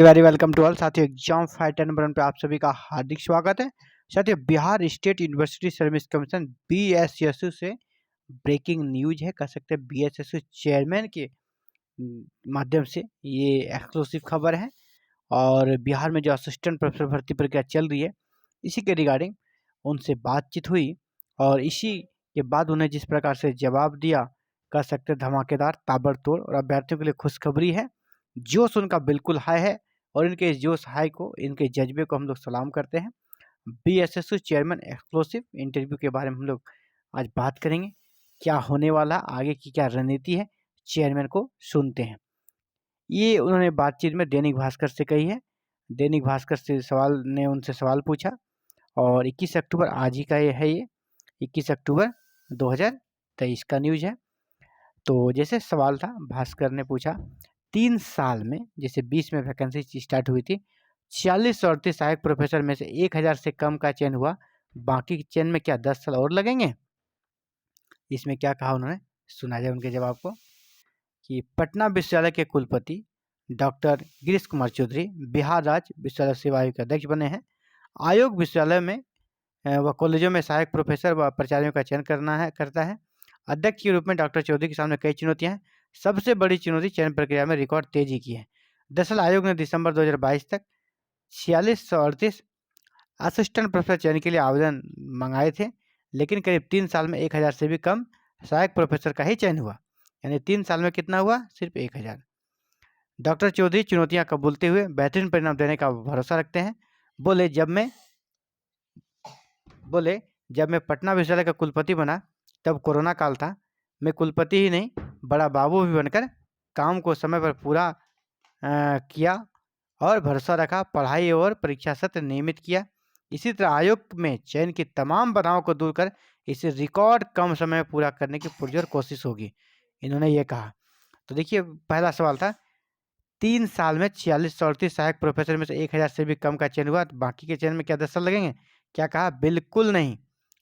Very welcome to all साथियों। Exam fighter number 1 पे आप सभी का हार्दिक स्वागत है। साथियों, Bihar state university service commission BSSU से ब्रेकिंग न्यूज है, कह सकते हैं बीएसएसयू चेयरमैन के माध्यम से ये एक्सक्लूसिव खबर है। और बिहार में जो असिस्टेंट प्रोफेसर भर्ती प्रक्रिया चल रही है, इसी के रिगार्डिंग उनसे बातचीत हुई और इसी के बाद उन्हें जिस प्रकार से जवाब दिया, कह सकते हैं धमाकेदार, ताबड़तोड़ और अभ्यर्थियों के लिए खुशखबरी है। जोश उनका बिल्कुल हाई है और इनके इस जोश हाई को, इनके जज्बे को हम लोग सलाम करते हैं। बीएसएसयू चेयरमैन एक्सक्लूसिव इंटरव्यू के बारे में हम लोग आज बात करेंगे। क्या होने वाला, आगे की क्या रणनीति है, चेयरमैन को सुनते हैं। ये उन्होंने बातचीत में दैनिक भास्कर से कही है। दैनिक भास्कर से उनसे सवाल पूछा और 21 अक्टूबर आज ही का ये है। ये 21 अक्टूबर 2023 का न्यूज है। तो जैसे सवाल था, भास्कर ने पूछा 3 साल में, जैसे 20 में वैकेंसी स्टार्ट हुई थी, 46 और 38 सहायक प्रोफेसर में से 1000 से कम का चयन हुआ, बाकी के चयन में क्या 10 साल और लगेंगे? इसमें क्या कहा उन्होंने, सुना जाए उनके जवाब को। कि पटना विश्वविद्यालय के कुलपति डॉक्टर गिरीश कुमार चौधरी बिहार राज्य विश्वविद्यालय सेवा आयोग के अध्यक्ष बने हैं। आयोग विश्वविद्यालय में व कॉलेजों में सहायक प्रोफेसर व प्राचार्यों का चयन करता है। अध्यक्ष के रूप में डॉक्टर चौधरी के सामने कई चुनौतियां हैं। सबसे बड़ी चुनौती चयन प्रक्रिया में रिकॉर्ड तेजी की है। दरअसल आयोग ने दिसंबर 2022 तक 4638 असिस्टेंट प्रोफेसर चयन के लिए आवेदन मंगाए थे, लेकिन करीब 3 साल में 1000 से भी कम सहायक प्रोफेसर का ही चयन हुआ। यानी 3 साल में कितना हुआ? सिर्फ 1000। डॉक्टर चौधरी चुनौतियां कबूलते हुए बेहतरीन परिणाम देने का भरोसा रखते हैं। बोले जब मैं पटना विश्वविद्यालय का कुलपति बना तब कोरोना काल था। मैं कुलपति ही नहीं, बड़ा बाबू भी बनकर काम को समय पर पूरा किया और भरोसा रखा। पढ़ाई और परीक्षा सत्र नियमित किया। इसी तरह आयोग में चयन की तमाम बाधाओं को दूर कर इसे रिकॉर्ड कम समय में पूरा करने की पुरजोर कोशिश होगी, इन्होंने ये कहा। तो देखिए, पहला सवाल था 3 साल में 4638 सहायक प्रोफेसर में से 1000 से भी कम का चयन हुआ, तो बाकी के चयन में क्या 10 साल लगेंगे? क्या कहा? बिल्कुल नहीं।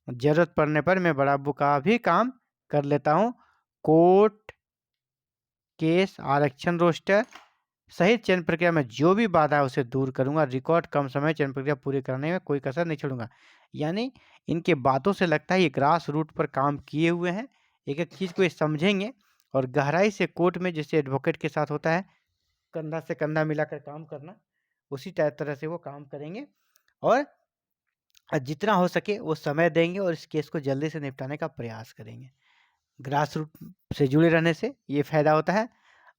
जरूरत पड़ने पर मैं बड़ा अब्बू का भी काम कर लेता हूँ। कोर्ट केस, आरक्षण, रोस्टर सहित चयन प्रक्रिया में जो भी बाधा है उसे दूर करूंगा। रिकॉर्ड कम समय चयन प्रक्रिया पूरी करने में कोई कसर नहीं छोड़ूंगा। यानी इनके बातों से लगता है ये ग्रास रूट पर काम किए हुए हैं, एक एक चीज़ को ये समझेंगे और गहराई से कोर्ट में जैसे एडवोकेट के साथ होता है, कंधा से कंधा मिलाकर काम करना, उसी तरह से वो काम करेंगे और जितना हो सके वो समय देंगे और इस केस को जल्दी से निपटाने का प्रयास करेंगे। ग्रास रूट से जुड़े रहने से ये फायदा होता है।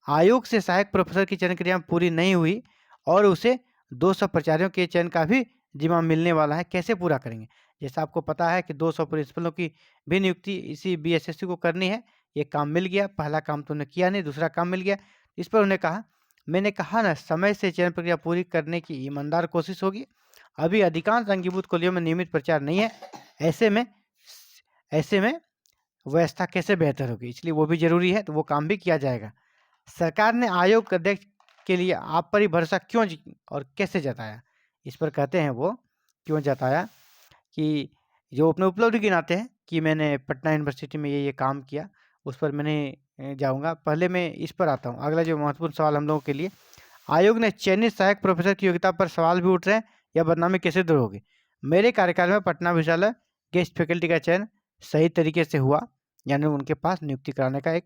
आयोग से सहायक प्रोफेसर की चयन क्रिया पूरी नहीं हुई और उसे 200 प्राचार्यों के चयन का भी जिम्मा मिलने वाला है। कैसे पूरा करेंगे? जैसा आपको पता है कि 200 प्रिंसिपलों की भी नियुक्ति इसी बीएसएससी को करनी है। ये काम मिल गया, पहला काम तो उन्हें किया नहीं, दूसरा काम मिल गया। इस पर उन्हें कहा, मैंने कहा ना, समय से चयन प्रक्रिया पूरी करने की ईमानदार कोशिश होगी। अभी अधिकांश अंगीभूत कॉलेजों में नियमित प्रचार नहीं है। ऐसे में व्यवस्था कैसे बेहतर होगी, इसलिए वो भी जरूरी है, तो वो काम भी किया जाएगा। सरकार ने आयोग के अध्यक्ष के लिए आप पर ही भरोसा क्यों और कैसे जताया? इस पर कहते हैं वो क्यों जताया कि जो अपने उपलब्धि गिनाते हैं कि मैंने पटना यूनिवर्सिटी में ये काम किया, उस पर मैंने जाऊंगा। पहले मैं इस पर आता हूँ, अगला जो महत्वपूर्ण सवाल हम लोगों के लिए, आयोग ने चयनित सहायक प्रोफेसर की योग्यता पर सवाल भी उठ रहे हैं, या बदनामी कैसे दूर होगी? मेरे कार्यकाल में पटना विश्वविद्यालय गेस्ट फैकल्टी का चयन सही तरीके से हुआ, यानी उनके पास नियुक्ति कराने का एक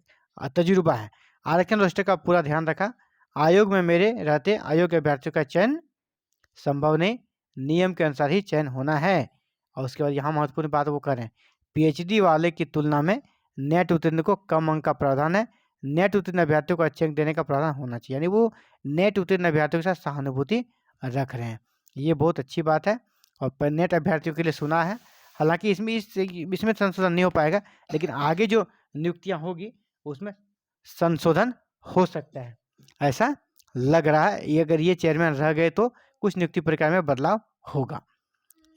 तजुर्बा है। आरक्षण रोस्टर का पूरा ध्यान रखा। आयोग में मेरे रहते अयोग्य अभ्यर्थियों का चयन संभव नहीं, नियम के अनुसार ही चयन होना है। और उसके बाद यहाँ महत्वपूर्ण बात वो करें, पीएचडी वाले की तुलना में नेट उत्तीर्ण को कम अंक का प्रावधान है। नेट उत्तीर्ण अभ्यर्थियों को अच्छे अंक देने का प्रावधान होना चाहिए, यानी वो नेट उत्तीर्ण अभ्यर्थियों के साथ सहानुभूति रख रहे हैं। ये बहुत अच्छी बात है और नेट अभ्यर्थियों के लिए सुना है। हालांकि इसमें संशोधन नहीं हो पाएगा, लेकिन आगे जो नियुक्तियां होगी उसमें संशोधन हो सकता है, ऐसा लग रहा है। ये अगर ये चेयरमैन रह गए तो कुछ नियुक्ति प्रक्रिया में बदलाव होगा।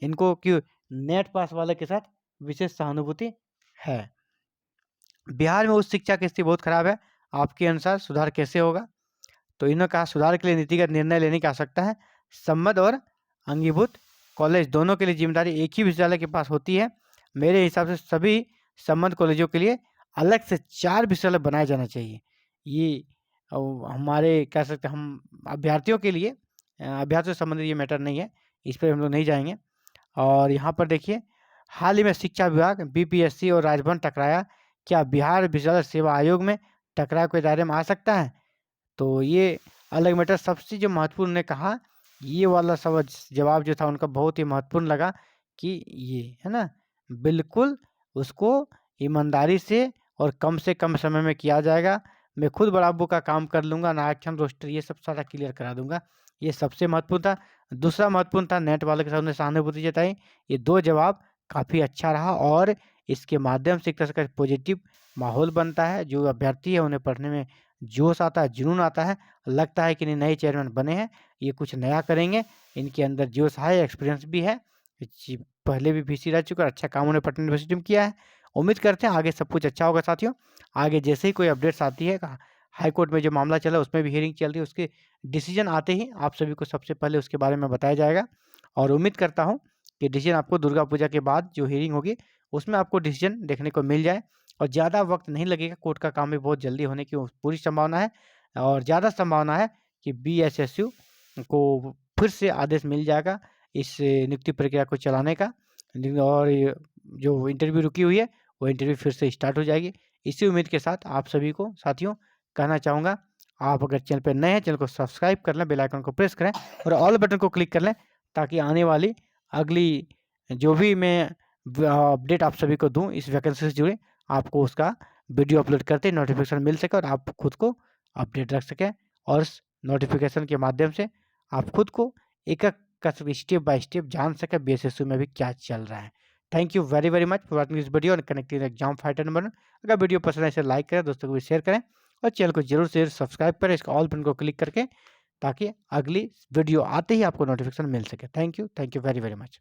इनको क्यों नेट पास वाले के साथ विशेष सहानुभूति है। बिहार में उच्च शिक्षा की स्थिति बहुत खराब है, आपके अनुसार सुधार कैसे होगा? तो इन्होंने कहा, सुधार के लिए नीतिगत निर्णय लेने की आवश्यकता है। संबद्ध और अंगीभूत कॉलेज दोनों के लिए जिम्मेदारी एक ही विश्वविद्यालय के पास होती है। मेरे हिसाब से सभी संबद्ध कॉलेजों के लिए अलग से 4 विश्वविद्यालय बनाए जाना चाहिए। ये हमारे कह सकते हम अभ्यर्थियों के लिए अभ्यास से संबंधित ये मैटर नहीं है, इस पे हम लोग नहीं जाएँगे। और यहाँ पर देखिए, हाल ही में शिक्षा विभाग, बीपीएससी और राजभवन टकराया, क्या बिहार विद्यालय सेवा आयोग में टकराव के दायरे में आ सकता है? तो ये अलग मैटर। सबसे जो महत्वपूर्ण ने कहा, ये वाला जवाब जो था उनका बहुत ही महत्वपूर्ण लगा कि ये, है ना? बिल्कुल उसको ईमानदारी से कम समय में किया जाएगा। मैं खुद बराबर का काम कर लूँगा, आरक्षण रोस्टर ये सब सारा क्लियर करा दूँगा। ये सबसे महत्वपूर्ण था। दूसरा महत्वपूर्ण था, नेट वाले के साथ उन्होंने सहानुभूति जताई। ये 2 जवाब काफ़ी अच्छा रहा और इसके माध्यम से एक तरह का पॉजिटिव माहौल बनता है। जो अभ्यर्थी है उन्हें पढ़ने में जोश आता है, जुनून आता है, लगता है कि नहीं, नए चेयरमैन बने हैं, ये कुछ नया करेंगे, इनके अंदर जोश है, एक्सपीरियंस भी है, पहले भी वीसी रह चुका है, अच्छा काम उन्हें पटना यूनिवर्सिटी में किया है। उम्मीद करते हैं आगे सब कुछ अच्छा होगा साथियों। आगे जैसे ही कोई अपडेट्स आती है, हाई कोर्ट में जो मामला चला है उसमें भी हियरिंग चल रही है, उसके डिसीजन आते ही आप सभी को सबसे पहले उसके बारे में बताया जाएगा। और उम्मीद करता हूँ कि डिसीजन आपको दुर्गा पूजा के बाद जो हियरिंग होगी उसमें आपको डिसीजन देखने को मिल जाए और ज़्यादा वक्त नहीं लगेगा। कोर्ट का काम भी बहुत जल्दी होने की पूरी संभावना है और ज़्यादा संभावना है कि बीएसएसयू को फिर से आदेश मिल जाएगा इस नियुक्ति प्रक्रिया को चलाने का। और जो इंटरव्यू रुकी हुई है वो इंटरव्यू फिर से स्टार्ट हो जाएगी। इसी उम्मीद के साथ आप सभी को साथियों कहना चाहूँगा, आप अगर चैनल पर नए हैं, चैनल को सब्सक्राइब कर लें, बेल आइकन को प्रेस करें और ऑल बटन को क्लिक कर लें, ताकि आने वाली अगली जो भी मैं अपडेट आप सभी को दूँ इस वैकेंसी से जुड़े, आपको उसका वीडियो अपलोड करते ही नोटिफिकेशन मिल सके और आप खुद को अपडेट रख सकें। और इस नोटिफिकेशन के माध्यम से आप खुद को एक-एक करके स्टेप बाय स्टेप जान सकें बीएसएसयू में भी क्या चल रहा है। Thank you very very much for watching this video और कनेक्टिंग एग्जाम फाइटर नंबर। अगर वीडियो पसंद है इसे लाइक करें, दोस्तों को भी शेयर करें और चैनल को जरूर से सब्सक्राइब करें, इसका ऑल बटन को क्लिक करके, ताकि अगली वीडियो आते ही आपको नोटिफिकेशन मिल सके। Thank you very very much.